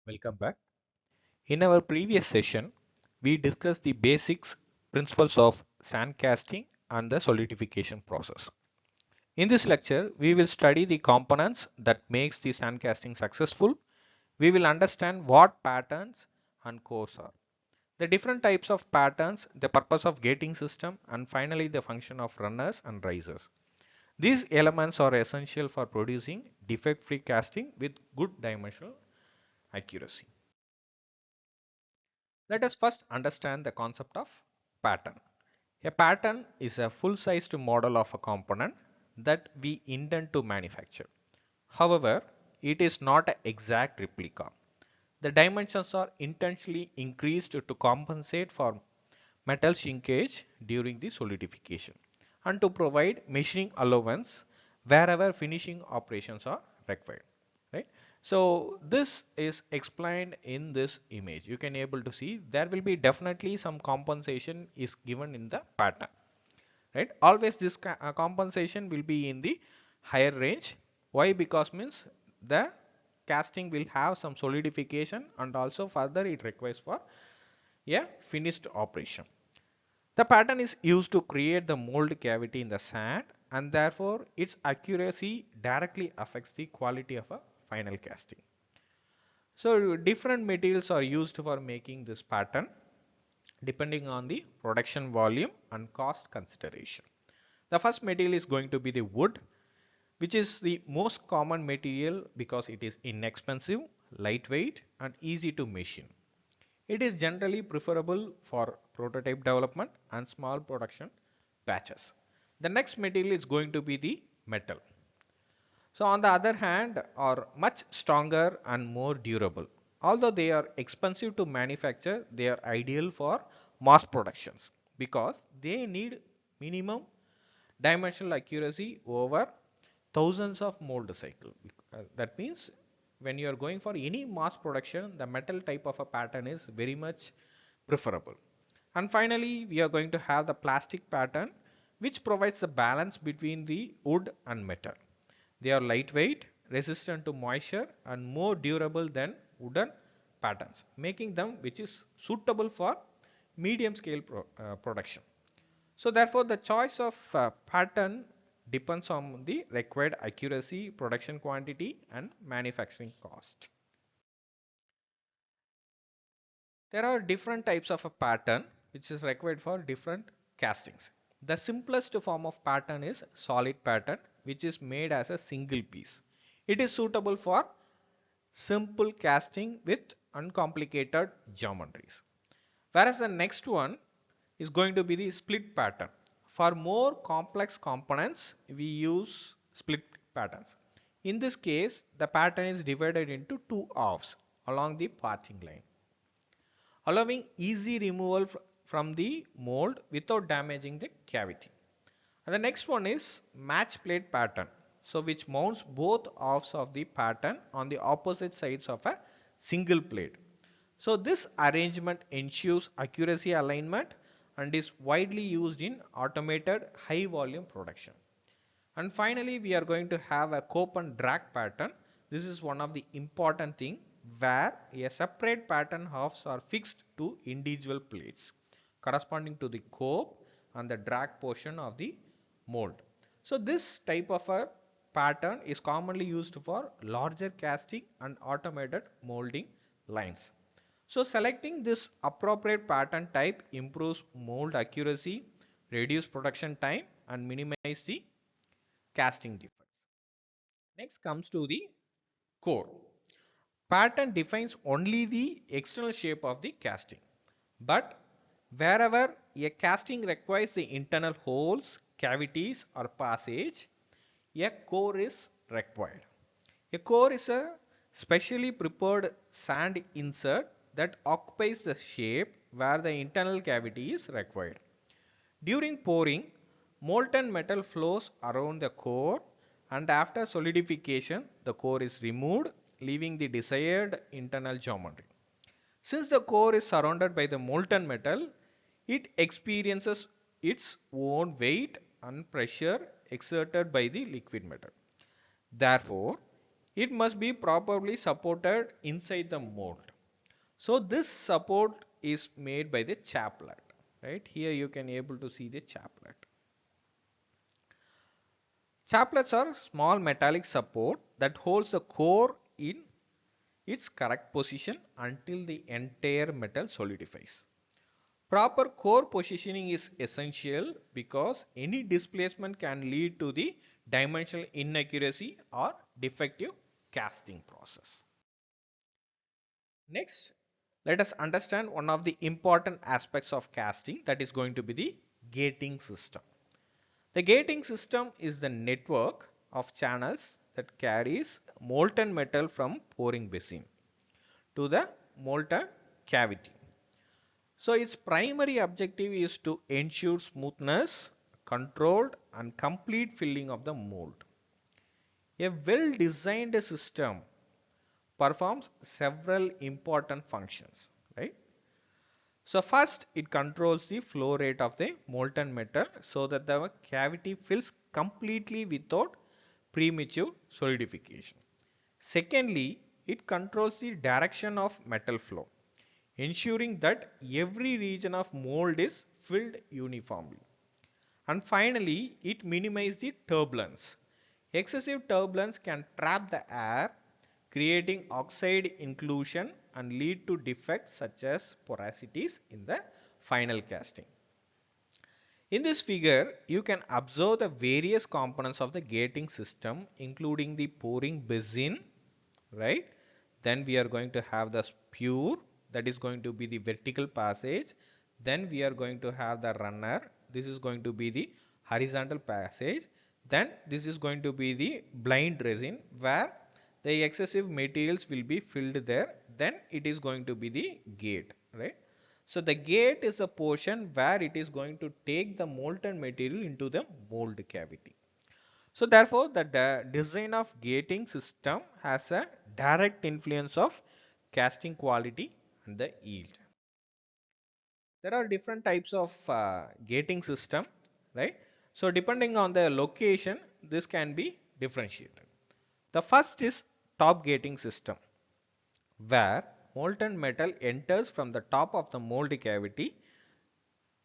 Welcome back. In our previous session, we discussed the basics principles of sand casting and the solidification process. In this lecture, we will study the components that makes the sand casting successful. We will understand what patterns and cores are, the different types of patterns, the purpose of gating system, and finally the function of runners and risers. These elements are essential for producing defect-free casting with good dimensional accuracy. Let us first understand the concept of pattern. A pattern is a full-sized model of a component that we intend to manufacture. However, it is not an exact replica. The dimensions are intentionally increased to compensate for metal shrinkage during the solidification and to provide machining allowance wherever finishing operations are required. Right? So this is explained in this image. You can able to see there will be definitely some compensation is given in the pattern. Right? Always this compensation will be in the higher range. Why? Because means the casting will have some solidification and also further it requires for a finished operation. The pattern is used to create the mold cavity in the sand and therefore its accuracy directly affects the quality of a final casting. So different materials are used for making this pattern depending on the production volume and cost consideration. The first material is going to be the wood, which is the most common material because it is inexpensive, lightweight and easy to machine. It is generally preferable for prototype development and small production batches. The next material is going to be the metal. So on the other hand are much stronger and more durable. Although they are expensive to manufacture, they are ideal for mass productions because they need minimum dimensional accuracy over thousands of mold cycle. That means when you are going for any mass production, the metal type of a pattern is very much preferable. And finally, we are going to have the plastic pattern, which provides the balance between the wood and metal. They are lightweight, resistant to moisture, and more durable than wooden patterns, making them which is suitable for medium scale production. So therefore, the choice of pattern depends on the required accuracy, production quantity, and manufacturing cost. There are different types of a pattern which is required for different castings. The simplest form of pattern is solid pattern, which is made as a single piece. It is suitable for simple casting with uncomplicated geometries. Whereas the next one is going to be the split pattern. For more complex components, we use split patterns. In this case, the pattern is divided into two halves along the parting line, allowing easy removal from the mold without damaging the cavity. And the next one is match plate pattern. So which mounts both halves of the pattern on the opposite sides of a single plate. So this arrangement ensures accuracy alignment and is widely used in automated high volume production. And finally, we are going to have a cope and drag pattern. This is one of the important thing where a separate pattern halves are fixed to individual plates corresponding to the cope and the drag portion of the mold. So this type of a pattern is commonly used for larger casting and automated molding lines. So selecting this appropriate pattern type improves mold accuracy, reduce production time and minimize the casting defects. Next comes to the core. Pattern defines only the external shape of the casting. But wherever a casting requires the internal holes, cavities or passage, a core is required. A core is a specially prepared sand insert that occupies the shape where the internal cavity is required. During pouring, molten metal flows around the core and after solidification, the core is removed, leaving the desired internal geometry. Since the core is surrounded by the molten metal, it experiences its own weight and pressure exerted by the liquid metal. Therefore, it must be properly supported inside the mold. So this support is made by the chaplet. Right here you can able to see the chaplet. Chaplets are small metallic support that holds the core in its correct position until the entire metal solidifies. Proper core positioning is essential because any displacement can lead to the dimensional inaccuracy or defective casting process. Next, let us understand one of the important aspects of casting, that is going to be the gating system. The gating system is the network of channels that carries molten metal from pouring basin to the molten cavity. So its primary objective is to ensure smoothness, controlled and complete filling of the mold. A well designed system performs several important functions, right? So first it controls the flow rate of the molten metal so that the cavity fills completely without premature solidification. Secondly, it controls the direction of metal flow, ensuring that every region of mold is filled uniformly. And finally, it minimizes the turbulence. Excessive turbulence can trap the air, creating oxide inclusion and lead to defects such as porosities in the final casting. In this figure, you can observe the various components of the gating system, including the pouring basin, right? Then we are going to have the spewer, that is going to be the vertical passage. Then we are going to have the runner. This is going to be the horizontal passage. Then this is going to be the blind resin where the excessive materials will be filled there. Then it is going to be the gate, right? So the gate is a portion where it is going to take the molten material into the mold cavity. So therefore, the design of gating system has a direct influence of casting quality and the yield. There are different types of gating system, right? So depending on the location, this can be differentiated. The first is top gating system, where molten metal enters from the top of the mold cavity.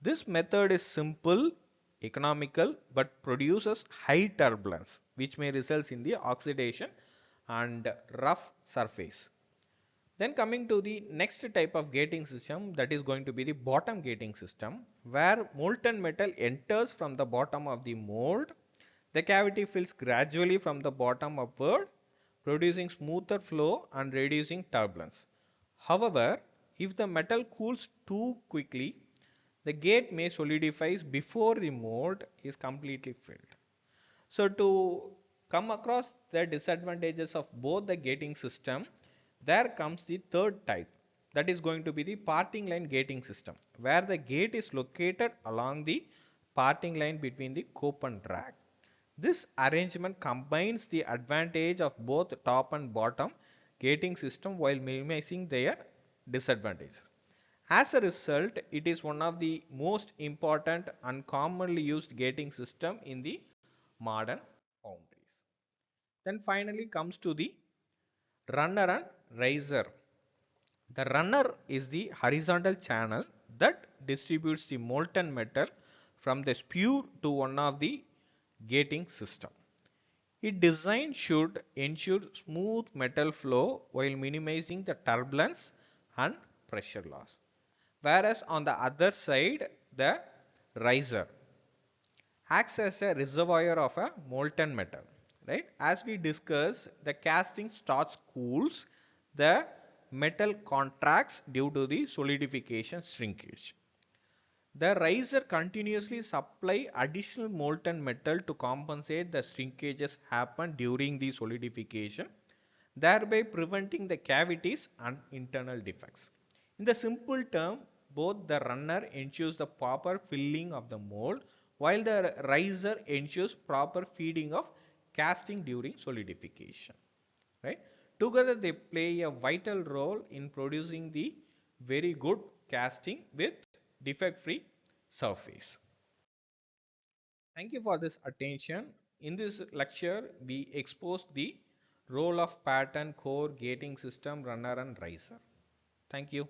This method is simple, economical, but produces high turbulence, which may result in the oxidation and rough surface. Then coming to the next type of gating system, that is going to be the bottom gating system, where molten metal enters from the bottom of the mold. The cavity fills gradually from the bottom upward, producing smoother flow and reducing turbulence. However, if the metal cools too quickly, the gate may solidify before the mold is completely filled. So to come across the disadvantages of both the gating system, there comes the third type, that is going to be the parting line gating system, where the gate is located along the parting line between the cope and drag. This arrangement combines the advantage of both top and bottom gating system while minimizing their disadvantages. As a result, it is one of the most important and commonly used gating system in the modern foundries. Then finally comes to the runner and riser. The runner is the horizontal channel that distributes the molten metal from the spew to one of the gating system. Its design should ensure smooth metal flow while minimizing the turbulence and pressure loss. Whereas on the other side, the riser acts as a reservoir of a molten metal, right? As we discussed, the casting starts cools, the metal contracts due to the solidification shrinkage. The riser continuously supply additional molten metal to compensate the shrinkages happen during the solidification, thereby preventing the cavities and internal defects. In the simple term, both the runner ensures the proper filling of the mold, while the riser ensures proper feeding of casting during solidification. Right? Together they play a vital role in producing the very good casting with defect-free surface. Thank you for this attention. In this lecture, we exposed the Role of pattern, core, gating system, runner and riser. Thank you.